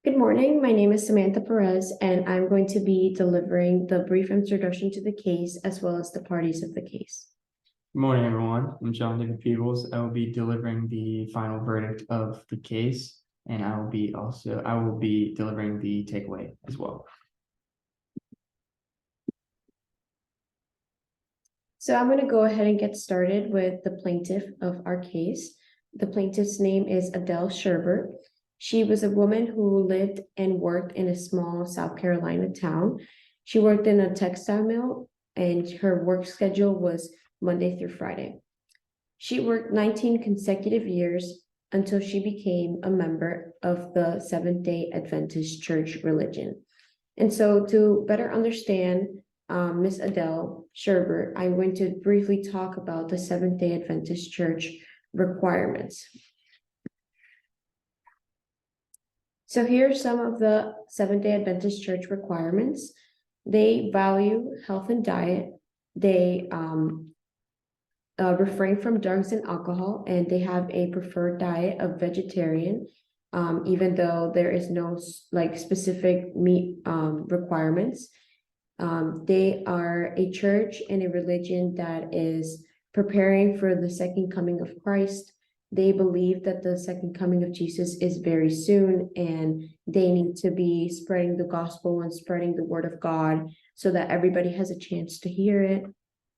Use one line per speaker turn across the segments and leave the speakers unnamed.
Good morning. My name is Samantha Perez, and I'm going to be delivering the brief introduction to the case as well as the parties of the case.
Good morning, everyone. I'm John David Peebles. I will be delivering the final verdict of the case, and I will be delivering the takeaway as well.
So I'm going to go ahead and get started with the plaintiff of our case. The plaintiff's name is Adele Sherbert. She was a woman who lived and worked in a small South Carolina town. She worked in a textile mill, and her work schedule was Monday through Friday. She worked 19 consecutive years until she became a member of the Seventh-day Adventist Church religion. And so to better understand Miss Adele Sherbert, I'm going to briefly talk about the Seventh-day Adventist Church requirements. So here are some of the Seventh-day Adventist Church requirements. They value health and diet. They refrain from drugs and alcohol, and they have a preferred diet of vegetarian, even though there is no specific meat requirements. They are a church and a religion that is preparing for the second coming of Christ. They believe that the second coming of Jesus is very soon, and they need to be spreading the gospel and spreading the word of God so that everybody has a chance to hear it.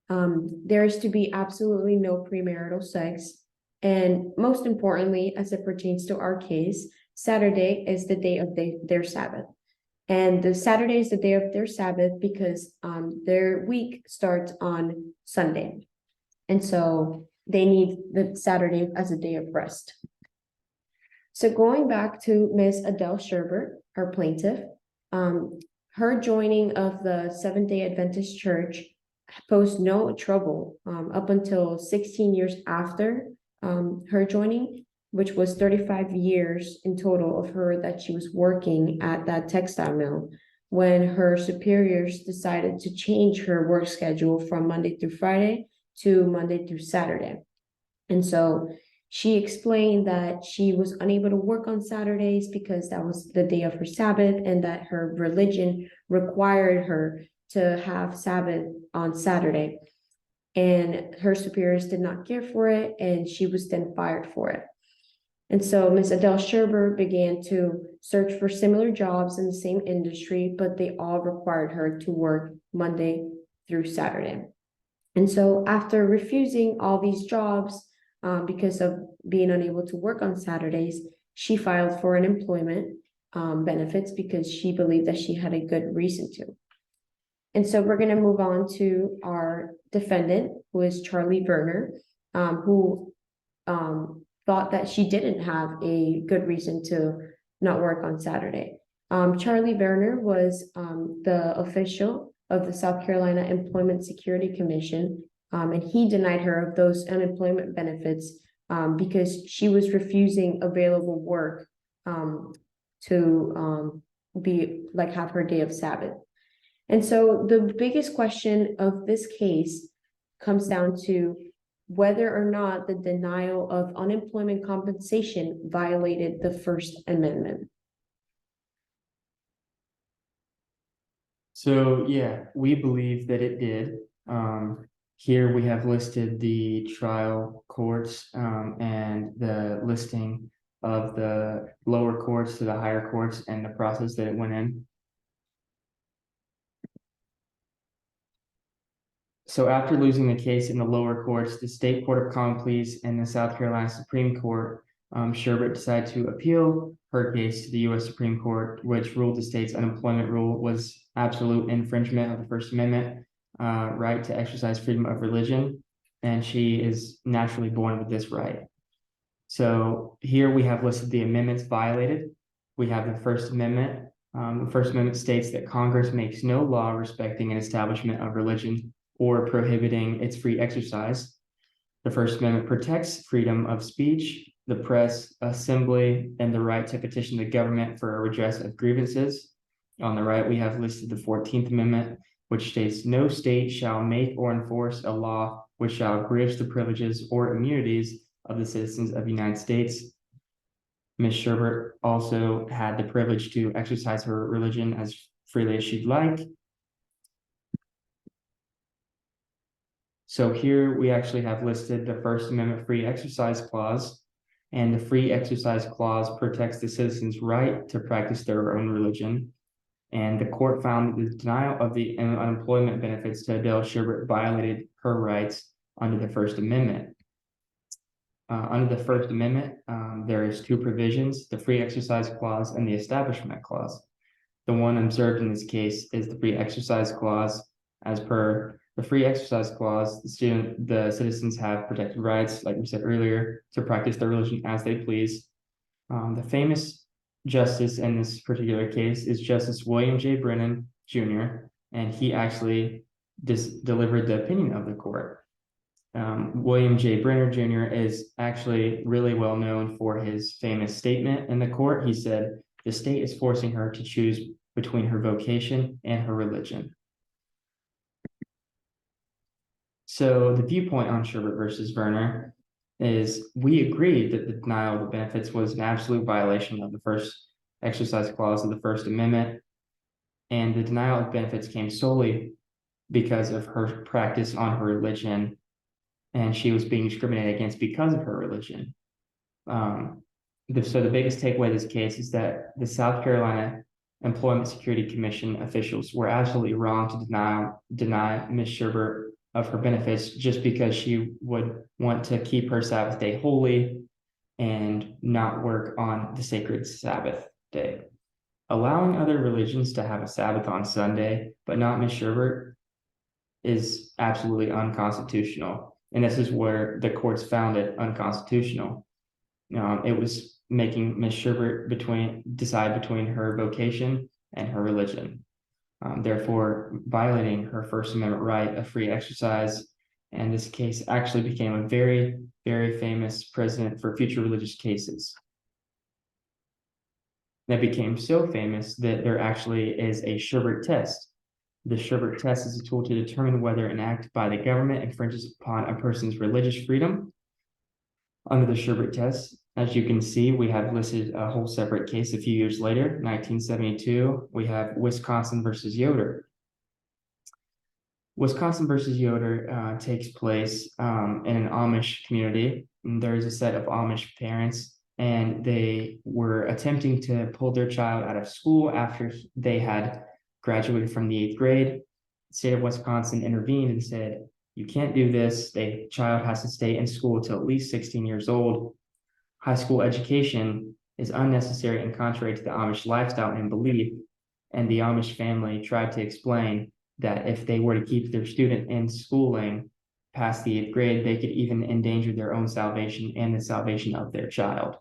There is to be absolutely no premarital sex. And most importantly, as it pertains to our case, Saturday is the day of their Sabbath. And the Saturday is the day of their Sabbath because their week starts on Sunday. And so they need the Saturday as a day of rest. So going back to Miss Adele Sherbert, our plaintiff, her joining of the Seventh-day Adventist Church posed no trouble up until 16 years after her joining, which was 35 years in total of her that she was working at that textile mill, when her superiors decided to change her work schedule from Monday through Friday to Monday through Saturday. And so she explained that she was unable to work on Saturdays because that was the day of her Sabbath, and that her religion required her to have Sabbath on Saturday. And her superiors did not care for it, and she was then fired for it. And so Ms. Adele Sherbert began to search for similar jobs in the same industry, but they all required her to work Monday through Saturday. And so after refusing all these jobs because of being unable to work on Saturdays, she filed for unemployment benefits because she believed that she had a good reason to. And so we're going to move on to our defendant, who is Charlie Verner, who thought that she didn't have a good reason to not work on Saturday. Charlie Verner was the official of the South Carolina Employment Security Commission, and he denied her of those unemployment benefits because she was refusing available work to have her day of Sabbath. And so the biggest question of this case comes down to whether or not the denial of unemployment compensation violated the First Amendment.
So yeah, we believe that it did. Here we have listed the trial courts and the listing of the lower courts to the higher courts and the process that it went in. So after losing the case in the lower courts, the State Court of Common Pleas and the South Carolina Supreme Court, Sherbert decided to appeal her case to the U.S. Supreme Court, which ruled the state's unemployment rule was absolute infringement of the First Amendment right to exercise freedom of religion, and she is naturally born with this right. So here we have listed the amendments violated. We have the First Amendment. The First Amendment states that Congress makes no law respecting an establishment of religion or prohibiting its free exercise. The First Amendment protects freedom of speech, the press, assembly, and the right to petition the government for a redress of grievances. On the right, we have listed the 14th Amendment, which states no state shall make or enforce a law which shall abridge the privileges or immunities of the citizens of the United States. Ms. Sherbert also had the privilege to exercise her religion as freely as she'd like. So here we actually have listed the First Amendment Free Exercise Clause, and the Free Exercise Clause protects the citizens' right to practice their own religion. And the court found that the denial of the unemployment benefits to Adele Sherbert violated her rights under the First Amendment. Under the First Amendment, there is two provisions, the Free Exercise Clause and the Establishment Clause. The one observed in this case is the Free Exercise Clause. As per the Free Exercise Clause, the citizens have protected rights, like we said earlier, to practice their religion as they please. The famous justice in this particular case is Justice William J. Brennan, Jr., and he actually delivered the opinion of the court. William J. Brenner Jr. is actually really well known for his famous statement in the court. He said, "The state is forcing her to choose between her vocation and her religion." So the viewpoint on Sherbert versus Verner is we agreed that the denial of the benefits was an absolute violation of the First Exercise Clause of the First Amendment, and the denial of benefits came solely because of her practice on her religion, and she was being discriminated against because of her religion. So the biggest takeaway of this case is that the South Carolina Employment Security Commission officials were absolutely wrong to deny Ms. Sherbert of her benefits just because she would want to keep her Sabbath day holy and not work on the sacred Sabbath day. Allowing other religions to have a Sabbath on Sunday, but not Ms. Sherbert, is absolutely unconstitutional. And this is where the courts found it unconstitutional. It was making Ms. Sherbert decide between her vocation and her religion, therefore violating her First Amendment right of free exercise. And this case actually became a very, very famous precedent for future religious cases. That became so famous that there actually is a Sherbert test. The Sherbert test is a tool to determine whether an act by the government infringes upon a person's religious freedom. Under the Sherbert test, as you can see, we have listed a whole separate case a few years later, 1972, we have Wisconsin versus Yoder. Wisconsin versus Yoder takes place in an Amish community. And there's a set of Amish parents, and they were attempting to pull their child out of school after they had graduated from the 8th grade. The state of Wisconsin intervened and said, "You can't do this. The child has to stay in school till at least 16 years old. High school education is unnecessary and contrary to the Amish lifestyle and belief." And the Amish family tried to explain that if they were to keep their student in schooling past the 8th grade, they could even endanger their own salvation and the salvation of their child.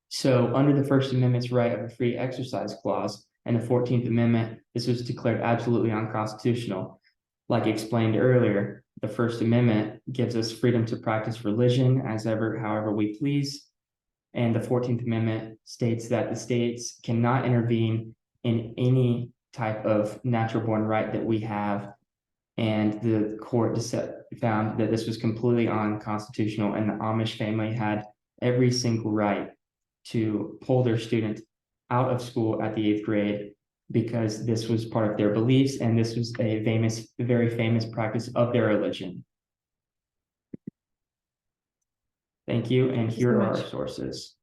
So under the First Amendment's right of a free exercise clause and the 14th Amendment, this was declared absolutely unconstitutional. Like explained earlier, the First Amendment gives us freedom to practice religion however we please. And the 14th Amendment states that the states cannot intervene in any type of natural born right that we have. And the court found that this was completely unconstitutional, and the Amish family had every single right to pull their student out of school at the 8th grade because this was part of their beliefs, and this was a very famous practice of their religion. Thank you, and here are our sources.